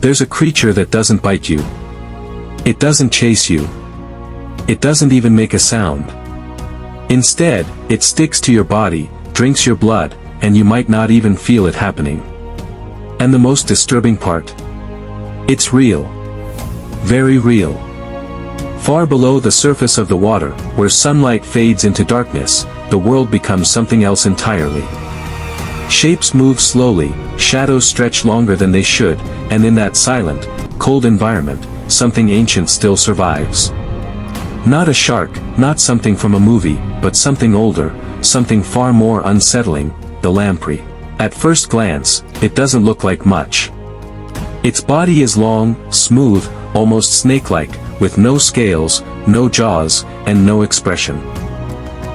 There's a creature that doesn't bite you. It doesn't chase you. It doesn't even make a sound. Instead, it sticks to your body, drinks your blood, and you might not even feel it happening. And the most disturbing part? It's real. Very real. Far below the surface of the water, where sunlight fades into darkness, the world becomes something else entirely. Shapes move slowly, shadows stretch longer than they should, and in that silent, cold environment, something ancient still survives. Not a shark, not something from a movie, but something older, something far more unsettling, the lamprey. At first glance, it doesn't look like much. Its body is long, smooth, almost snake-like, with no scales, no jaws, and no expression.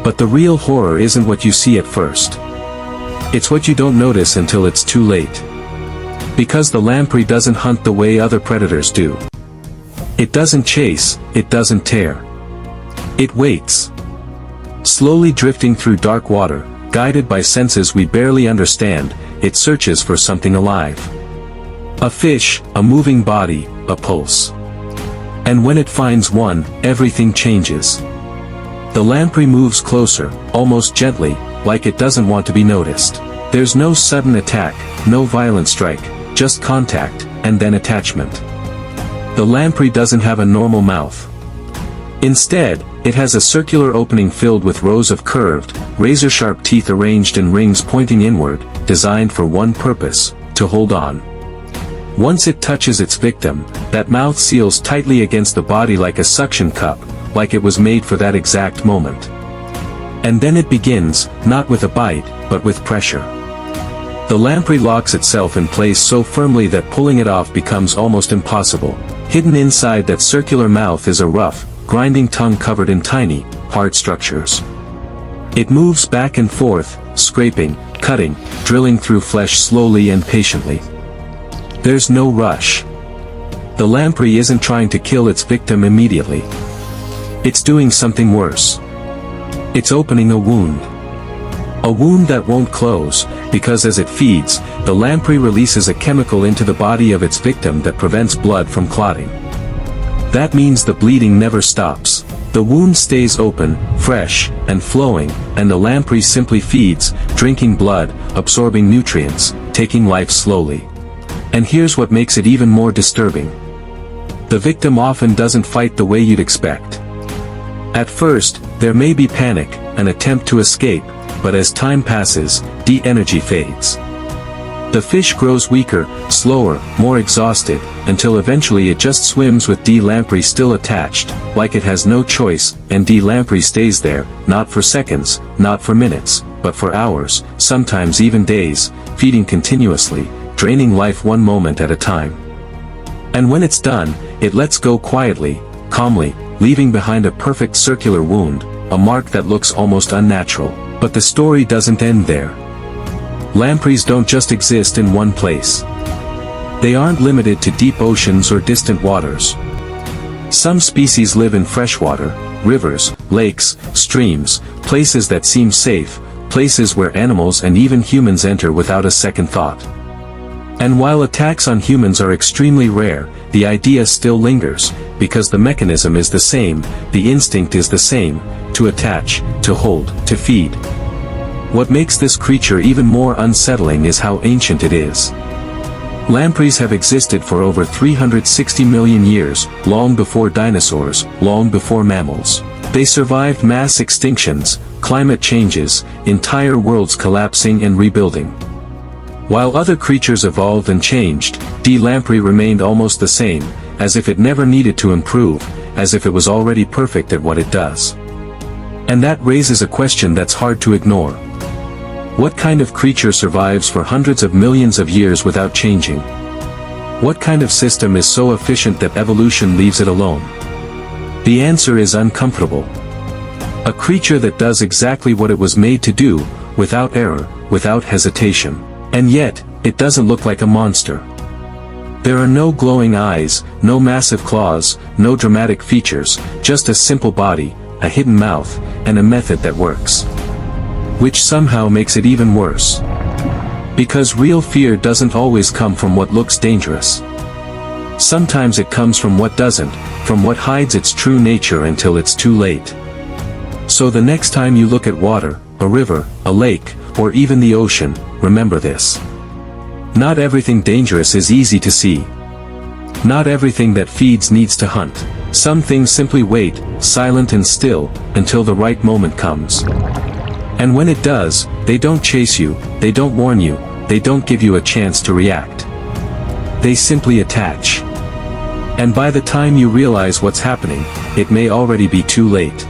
But the real horror isn't what you see at first. It's what you don't notice until it's too late. Because the lamprey doesn't hunt the way other predators do. It doesn't chase, it doesn't tear. It waits. Slowly drifting through dark water, guided by senses we barely understand, it searches for something alive. A fish, a moving body, a pulse. And when it finds one, everything changes. The lamprey moves closer, almost gently, like it doesn't want to be noticed. There's no sudden attack, no violent strike, just contact, and then attachment. The lamprey doesn't have a normal mouth. Instead, it has a circular opening filled with rows of curved, razor-sharp teeth arranged in rings pointing inward, designed for one purpose, to hold on. Once it touches its victim, that mouth seals tightly against the body like a suction cup, like it was made for that exact moment. And then it begins, not with a bite, but with pressure. The lamprey locks itself in place so firmly that pulling it off becomes almost impossible. Hidden inside that circular mouth is a rough, grinding tongue covered in tiny, hard structures. It moves back and forth, scraping, cutting, drilling through flesh slowly and patiently. There's no rush. The lamprey isn't trying to kill its victim immediately. It's doing something worse. It's opening a wound. A wound that won't close, because as it feeds, the lamprey releases a chemical into the body of its victim that prevents blood from clotting. That means the bleeding never stops. The wound stays open, fresh, and flowing, and the lamprey simply feeds, drinking blood, absorbing nutrients, taking life slowly. And here's what makes it even more disturbing. The victim often doesn't fight the way you'd expect. At first, there may be panic, an attempt to escape, but as time passes, the energy fades. The fish grows weaker, slower, more exhausted, until eventually it just swims with the lamprey still attached, like it has no choice, and the lamprey stays there, not for seconds, not for minutes, but for hours, sometimes even days, feeding continuously, draining life one moment at a time. And when it's done, it lets go quietly, calmly, leaving behind a perfect circular wound, a mark that looks almost unnatural. But the story doesn't end there. Lampreys don't just exist in one place. They aren't limited to deep oceans or distant waters. Some species live in freshwater, rivers, lakes, streams, places that seem safe, places where animals and even humans enter without a second thought. And while attacks on humans are extremely rare, the idea still lingers, because the mechanism is the same, the instinct is the same, to attach, to hold, to feed. What makes this creature even more unsettling is how ancient it is. Lampreys have existed for over 360 million years, long before dinosaurs, long before mammals. They survived mass extinctions, climate changes, entire worlds collapsing and rebuilding. While other creatures evolved and changed, the lamprey remained almost the same, as if it never needed to improve, as if it was already perfect at what it does. And that raises a question that's hard to ignore. What kind of creature survives for hundreds of millions of years without changing? What kind of system is so efficient that evolution leaves it alone? The answer is uncomfortable. A creature that does exactly what it was made to do, without error, without hesitation. And yet, it doesn't look like a monster. There are no glowing eyes, no massive claws, no dramatic features, just a simple body, a hidden mouth, and a method that works. Which somehow makes it even worse. Because real fear doesn't always come from what looks dangerous. Sometimes it comes from what doesn't, from what hides its true nature until it's too late. So the next time you look at water, a river, a lake, or even the ocean, remember this. Not everything dangerous is easy to see. Not everything that feeds needs to hunt. Some things simply wait, silent and still, until the right moment comes. And when it does, they don't chase you, they don't warn you, they don't give you a chance to react. They simply attach. And by the time you realize what's happening, it may already be too late.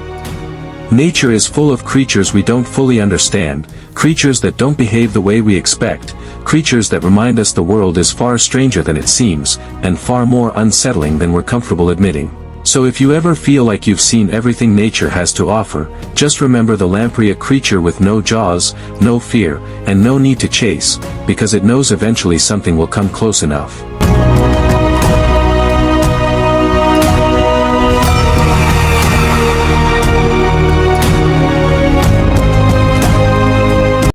Nature is full of creatures we don't fully understand, creatures that don't behave the way we expect, creatures that remind us the world is far stranger than it seems, and far more unsettling than we're comfortable admitting. So if you ever feel like you've seen everything nature has to offer, just remember the lamprey, a creature with no jaws, no fear, and no need to chase, because it knows eventually something will come close enough.